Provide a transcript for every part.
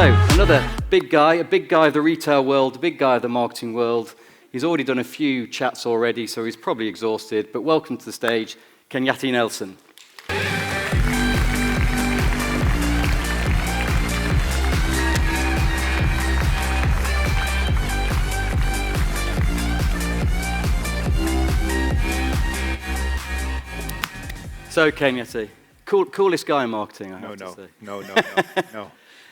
Another big guy, a big guy of the retail world, a big guy of the marketing world. He's already done a few chats already, so he's probably exhausted, but welcome to the stage, KENYATTE Nelson. So, KENYATTE, coolest guy in marketing, I have to say. No.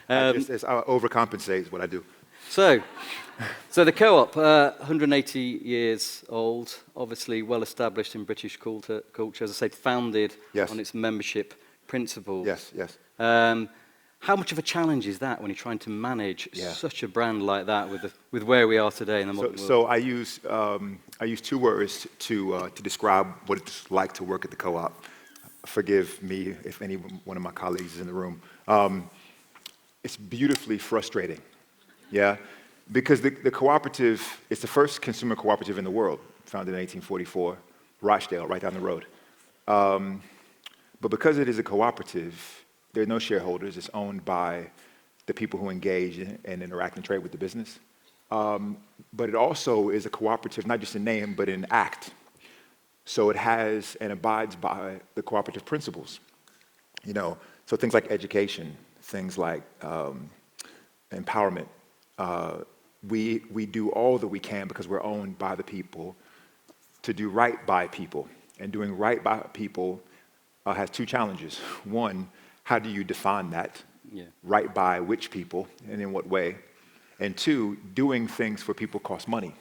I overcompensate is what I do. So the co-op, 180 years old, obviously well established in British culture, as I say, founded on its membership principles. Yes. How much of a challenge is that when you're trying to manage such a brand like that with where we are today in the modern world? So I use two words to describe what it's like to work at the co-op. Forgive me if any one of my colleagues is in the room. It's beautifully frustrating, because the cooperative, it's the first consumer cooperative in the world, founded in 1844, Rochdale, right down the road. But because it is a cooperative, there are no shareholders. It's owned by the people who engage and interact and trade with the business. But it also is a cooperative, not just in name, but in act. So it has and abides by the cooperative principles. So things like education, things like empowerment. We do all that we can because we're owned by the people to do right by people. And doing right by people has two challenges. One, how do you define that? Right by which people and in what way? And two, doing things for people costs money.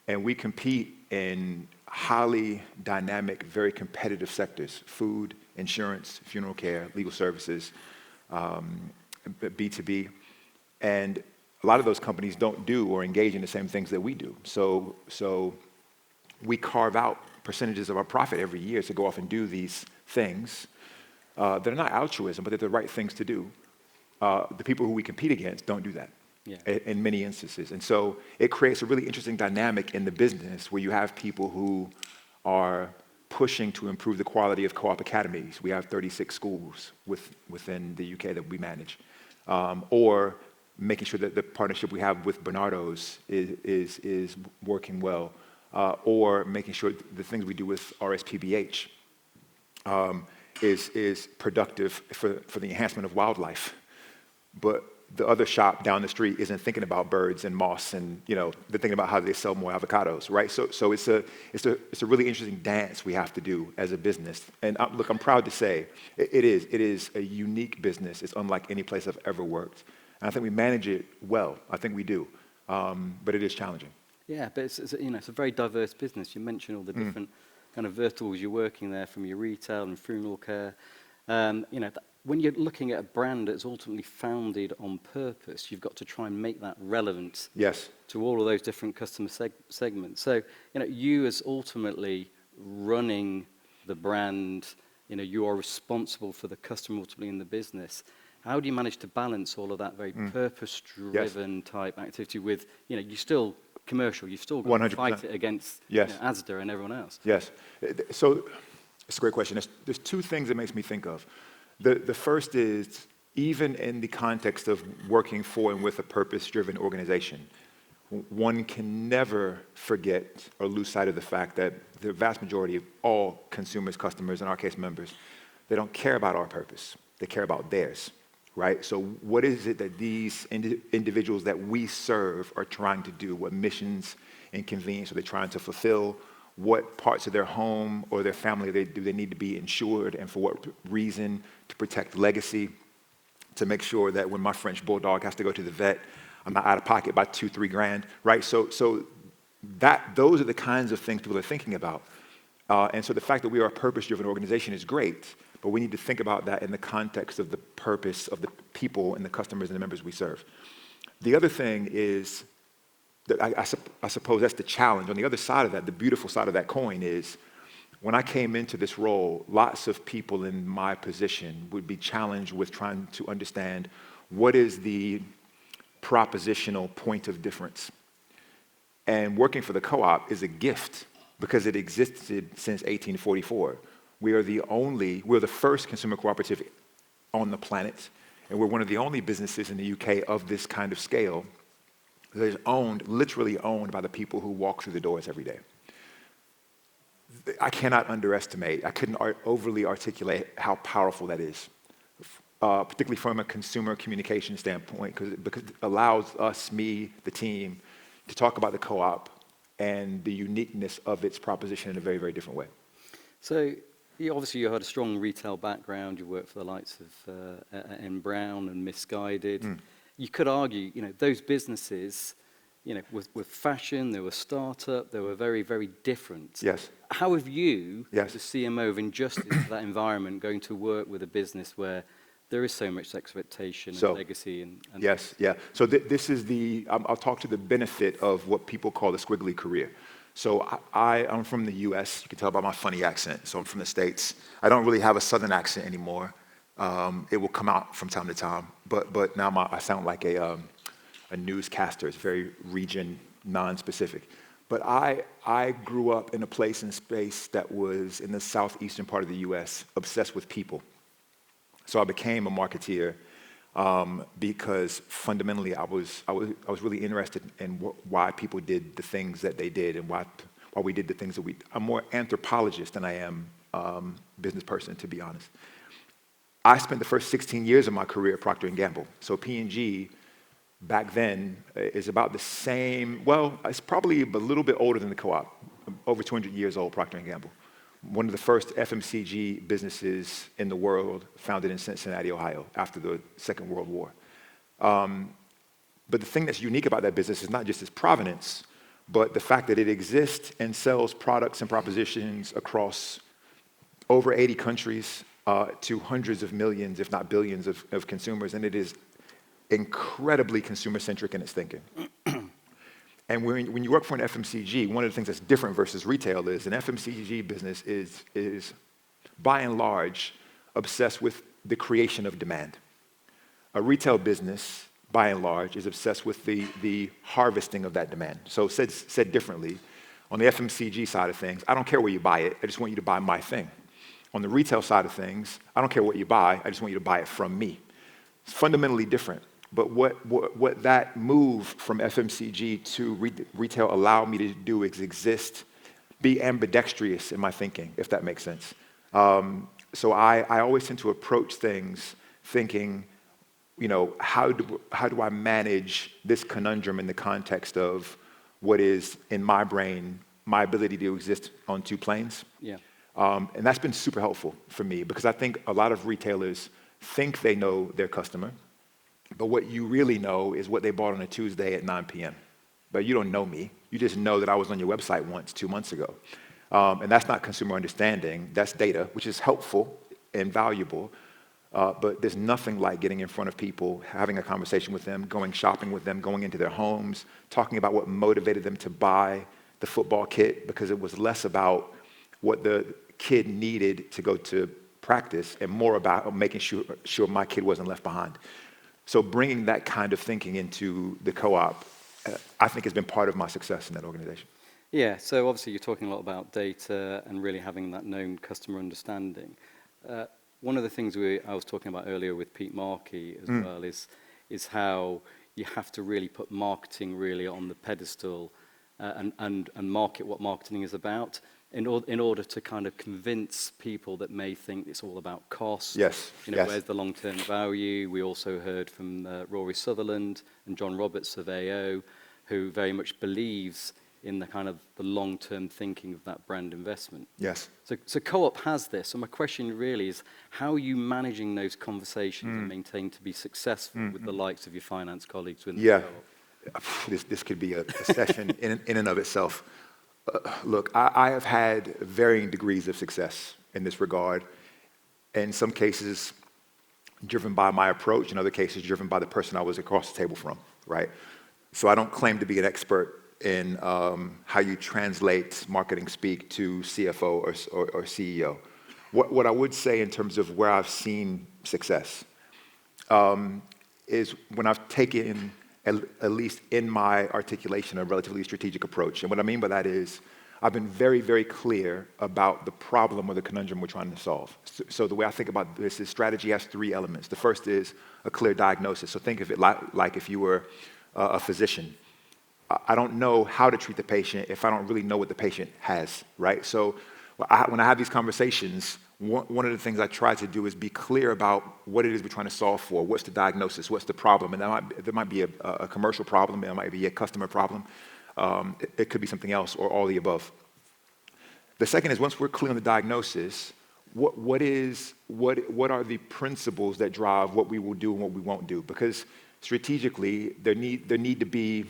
And we compete in highly dynamic, very competitive sectors: food, insurance, funeral care, legal services, B2B. And a lot of those companies don't do or engage in the same things that we do. So we carve out percentages of our profit every year to go off and do these things. They're not altruism, but they're the right things to do. The people who we compete against don't do that. In many instances. And so it creates a really interesting dynamic in the business where you have people who are pushing to improve the quality of co-op academies. We have 36 schools within the UK that we manage. Or making sure that the partnership we have with Bernardo's is working well. Or making sure the things we do with RSPBH is productive for the enhancement of wildlife. But the other shop down the street isn't thinking about birds and moss, and they're thinking about how they sell more avocados, right? So it's a really interesting dance we have to do as a business. And look, I'm proud to say it is a unique business. It's unlike any place I've ever worked, and I think we manage it well. I think we do, but it is challenging. Yeah, but it's a very diverse business. You mentioned all the different kind of verticals you're working there, from your retail and funeral care. When you're looking at a brand that's ultimately founded on purpose, you've got to try and make that relevant to all of those different customer segments. So, you as ultimately running the brand, you are responsible for the customer ultimately in the business. How do you manage to balance all of that very purpose-driven type activity with, you're still commercial, you've still got 100%. To fight it against Asda and everyone else? Yes. So it's a great question. There's two things it makes me think of. The first is, even in the context of working for and with a purpose-driven organization, one can never forget or lose sight of the fact that the vast majority of all consumers, customers, in our case members, they don't care about our purpose. They care about theirs, right? So what is it that these individuals that we serve are trying to do? What missions and convenience are they trying to fulfill? What parts of their home or their family do they need to be insured, and for what reason? To protect legacy, to make sure that when my French bulldog has to go to the vet, I'm not out of pocket by $2-3 grand, right? So those are the kinds of things people are thinking about. And so the fact that we are a purpose-driven organization is great, but we need to think about that in the context of the purpose of the people and the customers and the members we serve. The other thing is, I suppose that's the challenge. On the other side of that, the beautiful side of that coin is, when I came into this role, lots of people in my position would be challenged with trying to understand what is the propositional point of difference. And working for the co-op is a gift because it existed since 1844. We're the first consumer cooperative on the planet. And we're one of the only businesses in the UK of this kind of scale that is owned, literally owned by the people who walk through the doors every day. I cannot underestimate, I couldn't overly articulate how powerful that is, particularly from a consumer communication standpoint, because it allows us, me, the team, to talk about the co-op and the uniqueness of its proposition in a very, very different way. So obviously you had a strong retail background. You worked for the likes of N. Brown and Misguided. You could argue, those businesses, with fashion, they were startup, they were very, very different. Yes. How have you, Yes. as a CMO of injustice to that environment, going to work with a business where there is so much expectation and legacy and yes, yeah. So this is I'll talk to the benefit of what people call the squiggly career. So I'm from the US, you can tell by my funny accent, so I'm from the States. I don't really have a Southern accent anymore. It will come out from time to time, but now I sound like a newscaster. It's very region, non-specific. But I grew up in a place and space that was in the southeastern part of the US, obsessed with people. So I became a marketeer because fundamentally I was really interested in why people did the things that they did and why we did the things that we. I'm more anthropologist than I am business person, to be honest. I spent the first 16 years of my career at Procter & Gamble. So P&G back then is about the same. Well, it's probably a little bit older than the co-op, over 200 years old. Procter & Gamble. One of the first FMCG businesses in the world, founded in Cincinnati, Ohio, after the Second World War. But the thing that's unique about that business is not just its provenance, but the fact that it exists and sells products and propositions across over 80 countries to hundreds of millions, if not billions, of consumers, and it is incredibly consumer-centric in its thinking. And when you work for an FMCG, one of the things that's different versus retail is an FMCG business is by and large, obsessed with the creation of demand. A retail business, by and large, is obsessed with the harvesting of that demand. So said differently, on the FMCG side of things, I don't care where you buy it, I just want you to buy my thing. On the retail side of things, I don't care what you buy, I just want you to buy it from me. It's fundamentally different. But what that move from FMCG to retail allowed me to do is be ambidextrous in my thinking, if that makes sense. So I always tend to approach things thinking, how do I manage this conundrum in the context of what is, in my brain, my ability to exist on two planes? Yeah. And that's been super helpful for me because I think a lot of retailers think they know their customer, but what you really know is what they bought on a Tuesday at 9 p.m. But you don't know me. You just know that I was on your website once 2 months ago. And that's not consumer understanding. That's data, which is helpful and valuable. But there's nothing like getting in front of people, having a conversation with them, going shopping with them, going into their homes, talking about what motivated them to buy the football kit, because it was less about what the kid needed to go to practice and more about making sure my kid wasn't left behind. So bringing that kind of thinking into the co-op, I think has been part of my success in that organization. Yeah, so obviously you're talking a lot about data and really having that known customer understanding. One of the things I was talking about earlier with Pete Markey as well is how you have to really put marketing really on the pedestal and market what marketing is about in order to kind of convince people that may think it's all about cost. Yes. Where's the long-term value? We also heard from Rory Sutherland and John Roberts of AO, who very much believes in the kind of the long-term thinking of that brand investment. Yes. So Co-op has this. So my question really is, how are you managing those conversations and maintain to be successful with the likes of your finance colleagues within the Co-op? This could be a session in and of itself. Look, I have had varying degrees of success in this regard. In some cases, driven by my approach. In other cases, driven by the person I was across the table from, right? So I don't claim to be an expert in how you translate marketing speak to CFO or CEO. What I would say in terms of where I've seen success is when I've taken, at least in my articulation, a relatively strategic approach. And what I mean by that is I've been very, very clear about the problem or the conundrum we're trying to solve. So the way I think about this is strategy has three elements. The first is a clear diagnosis. So think of it like if you were a physician. I don't know how to treat the patient if I don't really know what the patient has, right? So when I have these conversations, one of the things I try to do is be clear about what it is we're trying to solve for. What's the diagnosis? What's the problem? And there might be a commercial problem. It might be a customer problem. It could be something else or all the above. The second is once we're clear on the diagnosis, what are the principles that drive what we will do and what we won't do? Because strategically, there need to be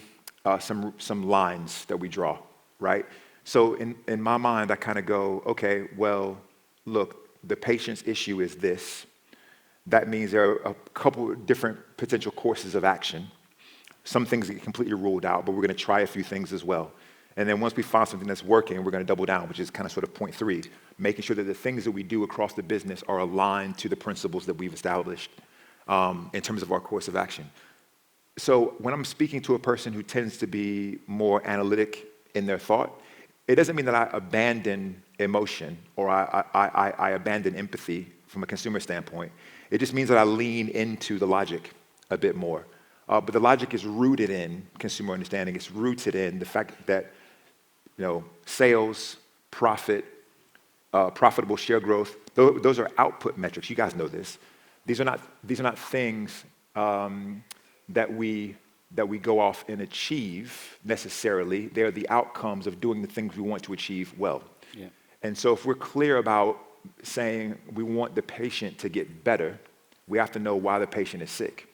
some lines that we draw, right? So in my mind, I kind of go, okay, well, look, the patient's issue is this. That means there are a couple of different potential courses of action. Some things get completely ruled out, but we're going to try a few things as well. And then once we find something that's working, we're going to double down, which is kind of sort of point three, making sure that the things that we do across the business are aligned to the principles that we've established in terms of our course of action. So when I'm speaking to a person who tends to be more analytic in their thought, it doesn't mean that I abandon emotion or I abandon empathy from a consumer standpoint. It just means that I lean into the logic a bit more. But the logic is rooted in consumer understanding. It's rooted in the fact that sales, profit, profitable share growth, those are output metrics. You guys know this. These are not things that we go off and achieve necessarily. They're the outcomes of doing the things we want to achieve well. Yeah. And so if we're clear about saying we want the patient to get better, we have to know why the patient is sick.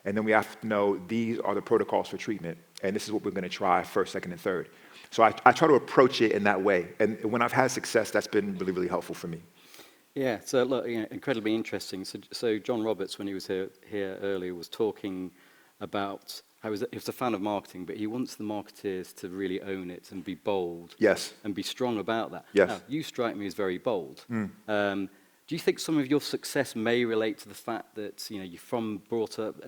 And then we have to know these are the protocols for treatment, and this is what we're going to try first, second, and third. So I try to approach it in that way. And when I've had success, that's been really, really helpful for me. Yeah, so look, incredibly interesting. So John Roberts, when he was here earlier, was talking about how he was a fan of marketing, but he wants the marketeers to really own it and be bold. Yes. And be strong about that. Yes. Now, you strike me as very bold. Do you think some of your success may relate to the fact that you're brought up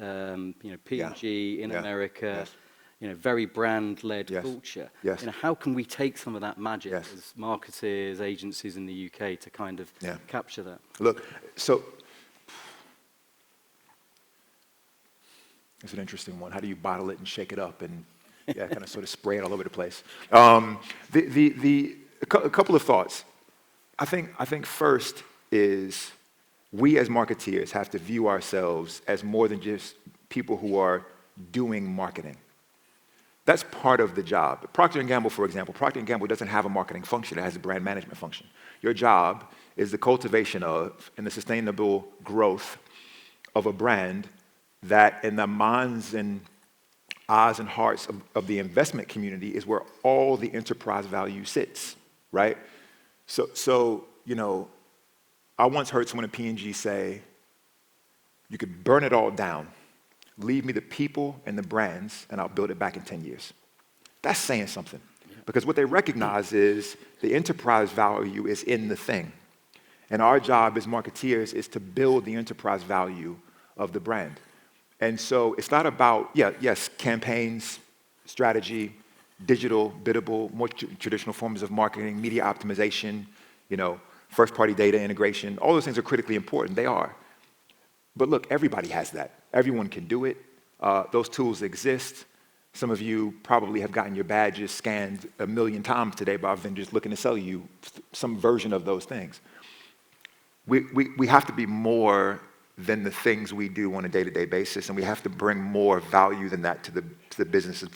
P&G in America, very brand-led culture? Yes. How can we take some of that magic Yes. as marketeers, agencies in the UK to kind of capture that? Look, so it's an interesting one. How do you bottle it and shake it up and kind of sort of spray it all over the place? A couple of thoughts. I think first is we as marketeers have to view ourselves as more than just people who are doing marketing. That's part of the job. Procter & Gamble, for example, Procter & Gamble doesn't have a marketing function. It has a brand management function. Your job is the cultivation of and the sustainable growth of a brand that in the minds and eyes and hearts of the investment community is where all the enterprise value sits, right? So I once heard someone at P&G say, you could burn it all down, leave me the people and the brands, and I'll build it back in 10 years. That's saying something. Because what they recognize is the enterprise value is in the thing. And our job as marketeers is to build the enterprise value of the brand. And so it's not about, yes, campaigns, strategy, digital, biddable, more traditional forms of marketing, media optimization, first-party data integration. All those things are critically important. They are. But look, everybody has that. Everyone can do it. Those tools exist. Some of you probably have gotten your badges scanned 1 million times today by vendors looking to sell you some version of those things. We have to be more than the things we do on a day-to-day basis, and we have to bring more value than that to the businesses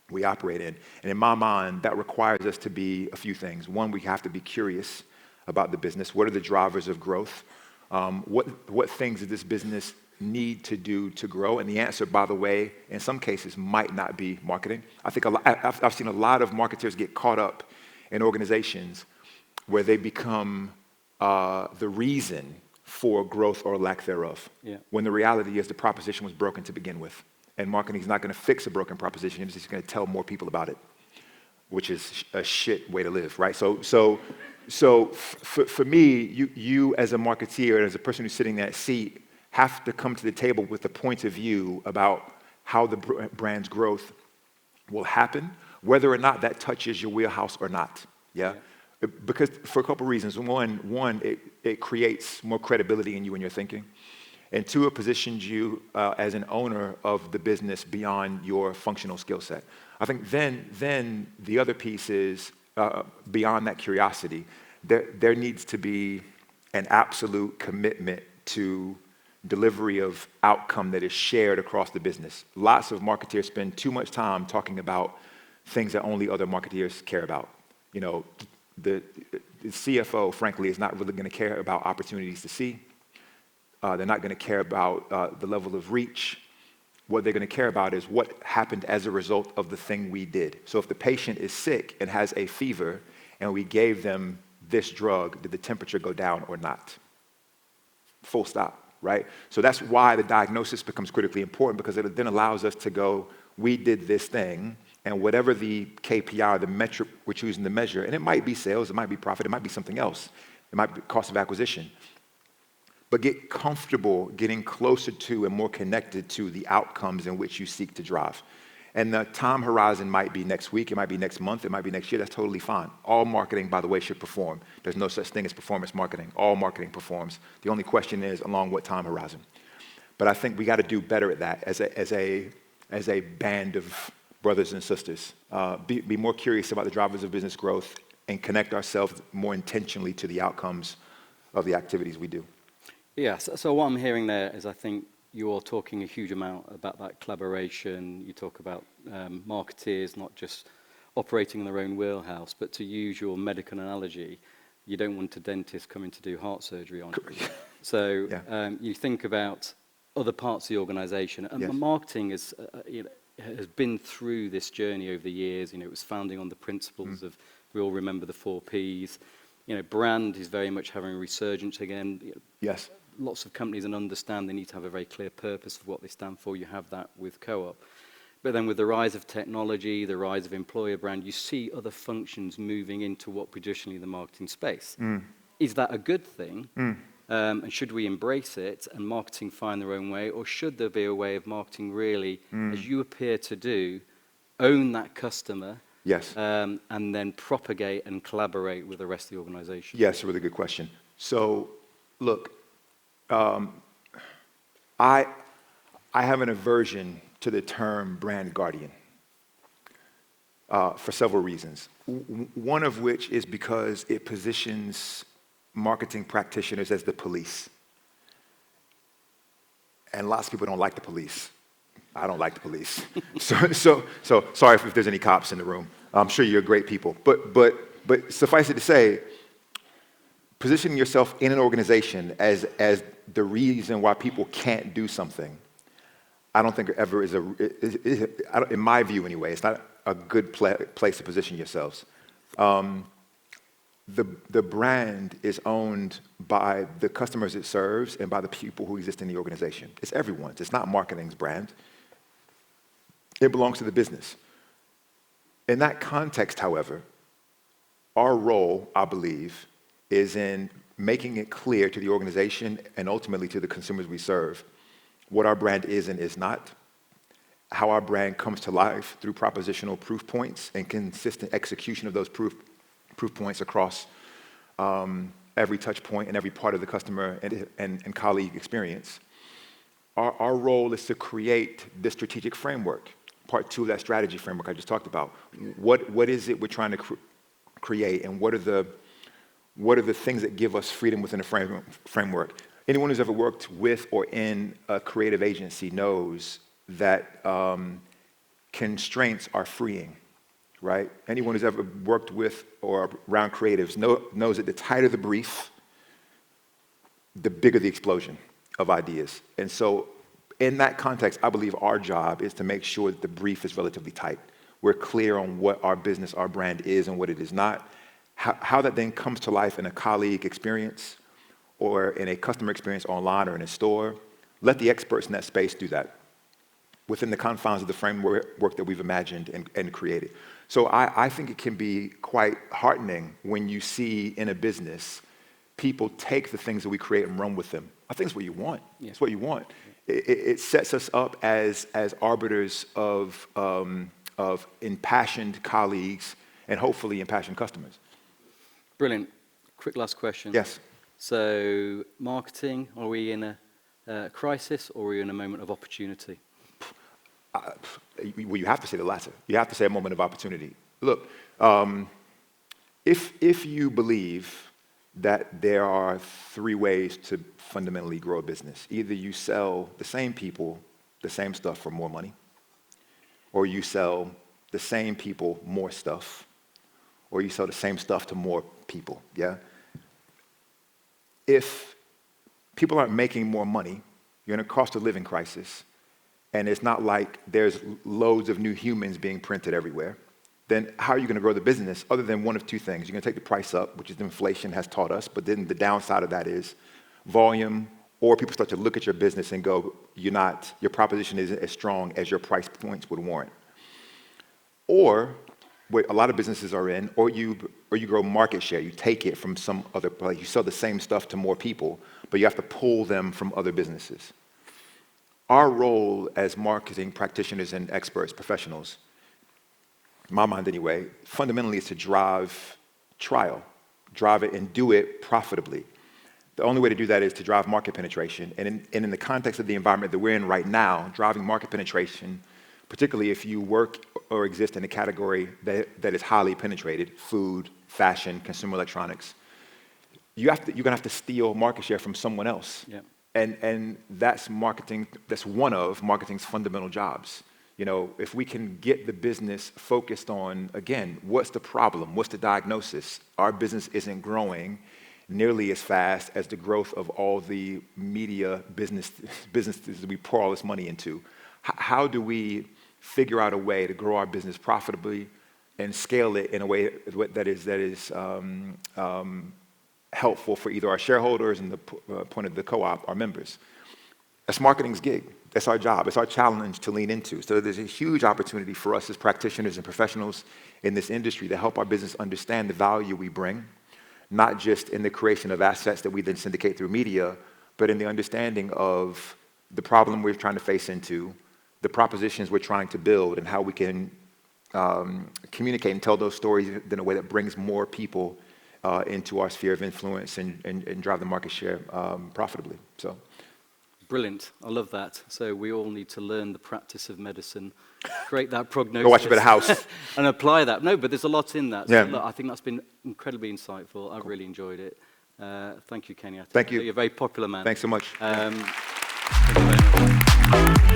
we operate in. And in my mind, that requires us to be a few things. One, we have to be curious about the business. What are the drivers of growth? What things does this business need to do to grow? And the answer, by the way, in some cases might not be marketing. I think I've seen a lot of marketers get caught up in organizations where they become the reason for growth or lack thereof. When the reality is the proposition was broken to begin with. And marketing is not going to fix a broken proposition. It's just going to tell more people about it, which is a shit way to live, right? So for me, you as a marketeer and as a person who's sitting in that seat have to come to the table with a point of view about how the brand's growth will happen, whether or not that touches your wheelhouse or not. Yeah? Because for a couple reasons. One, it creates more credibility in you when you're thinking. And two, it positions you as an owner of the business beyond your functional skill set. I think then the other piece is, beyond that curiosity, there needs to be an absolute commitment to delivery of outcome that is shared across the business. Lots of marketeers spend too much time talking about things that only other marketeers care about. You know, the CFO, frankly, is not really going to care about opportunities to see. They're not going to care about the level of reach. What they're going to care about is what happened as a result of the thing we did. So if the patient is sick and has a fever and we gave them this drug, did the temperature go down or not? Full stop, right? So that's why the diagnosis becomes critically important, because it then allows us to go, we did this thing, and whatever the KPI, the metric we're choosing to measure, and it might be sales, it might be profit, it might be something else, it might be cost of acquisition, but get comfortable getting closer to and more connected to the outcomes in which you seek to drive. And the time horizon might be next week, it might be next month, it might be next year, that's totally fine. All marketing, by the way, should perform. There's no such thing as performance marketing. All marketing performs. The only question is along what time horizon. But I think we got to do better at that as a band of brothers and sisters. Be more curious about the drivers of business growth and connect ourselves more intentionally to the outcomes of the activities we do. Yeah, so what I'm hearing there is, I think you're talking a huge amount about that collaboration. You talk about marketeers not just operating in their own wheelhouse, but to use your medical analogy, you don't want a dentist coming to do heart surgery on you. So you think about other parts of the organization. And marketing is, has been through this journey over the years. It was founding on the principles of, we all remember the 4 Ps. Brand is very much having a resurgence again. Yes. Lots of companies understand they need to have a very clear purpose of what they stand for. You have that with Co-op. But then with the rise of technology, the rise of employer brand, you see other functions moving into what traditionally the marketing space. Is that a good thing? And should we embrace it and marketing find their own way? Or should there be a way of marketing really, as you appear to do, own that customer, yes, and then propagate and collaborate with the rest of the organization? Yes, a really good question. So, look, I have an aversion to the term brand guardian for several reasons. One of which is because it positions marketing practitioners as the police. And lots of people don't like the police. I don't like the police. So sorry if there's any cops in the room. I'm sure you're great people. But suffice it to say, positioning yourself in an organization as the reason why people can't do something, I don't think ever is in my view anyway, it's not a good place to position yourselves. The brand is owned by the customers it serves and by the people who exist in the organization. It's everyone's. It's not marketing's brand. It belongs to the business. In that context, however, our role, I believe, is in making it clear to the organization and ultimately to the consumers we serve what our brand is and is not, how our brand comes to life through propositional proof points and consistent execution of those proof points across every touch point and every part of the customer and colleague experience. Our role is to create this strategic framework, part 2 of that strategy framework I just talked about. What is it we're trying to create, and what are the things that give us freedom within a framework? Anyone who's ever worked with or in a creative agency knows that constraints are freeing, right? Anyone who's ever worked with or around creatives knows that the tighter the brief, the bigger the explosion of ideas. And so in that context, I believe our job is to make sure that the brief is relatively tight. We're clear on what our business, our brand is and what it is not. How that then comes to life in a colleague experience or in a customer experience online or in a store, let the experts in that space do that within the confines of the framework that we've imagined and created. So I think it can be quite heartening when you see in a business people take the things that we create and run with them. I think it's what you want. Yeah. It's what you want. It sets us up as arbiters of impassioned colleagues and hopefully impassioned customers. Brilliant. Quick last question. Yes. So, marketing, are we in a crisis or are we in a moment of opportunity? Well, you have to say the latter. You have to say a moment of opportunity. Look, if you believe that there are three ways to fundamentally grow a business, either you sell the same people the same stuff for more money, or you sell the same people more stuff, or you sell the same stuff to more people, yeah? If people aren't making more money, you're in a cost of living crisis, and it's not like there's loads of new humans being printed everywhere, then how are you going to grow the business other than one of two things? You're going to take the price up, which is inflation has taught us, but then the downside of that is volume, or people start to look at your business and go, your proposition isn't as strong as your price points would warrant. Or what a lot of businesses are in, or you grow market share. You take it from some other place. You sell the same stuff to more people, but you have to pull them from other businesses. Our role as marketing practitioners and experts, professionals, in my mind anyway, fundamentally is to drive trial, drive it and do it profitably. The only way to do that is to drive market penetration. And in the context of the environment that we're in right now, driving market penetration, particularly if you work or exist in a category that is highly penetrated, food, fashion, consumer electronics, you're going to have to steal market share from someone else. Yep. And that's marketing, that's one of marketing's fundamental jobs. You know, if we can get the business focused on, again, what's the problem? What's the diagnosis? Our business isn't growing nearly as fast as the growth of all the media businesses that we pour all this money into. How do we figure out a way to grow our business profitably and scale it in a way that is helpful for either our shareholders and the point of the co-op, our members? That's marketing's gig. That's our job. It's our challenge to lean into. So there's a huge opportunity for us as practitioners and professionals in this industry to help our business understand the value we bring, not just in the creation of assets that we then syndicate through media, but in the understanding of the problem we're trying to face into, the propositions we're trying to build, and how we can communicate and tell those stories in a way that brings more people into our sphere of influence and drive the market share profitably. So. Brilliant. I love that. So we all need to learn the practice of medicine, create that prognosis. Go watch a bit of House. And apply that. No, but there's a lot in that. Yeah. So look, I think that's been incredibly insightful. I've really enjoyed it. Thank you, KENYATTE. Thank you. You're a very popular man. Thanks so much. Thank you very much.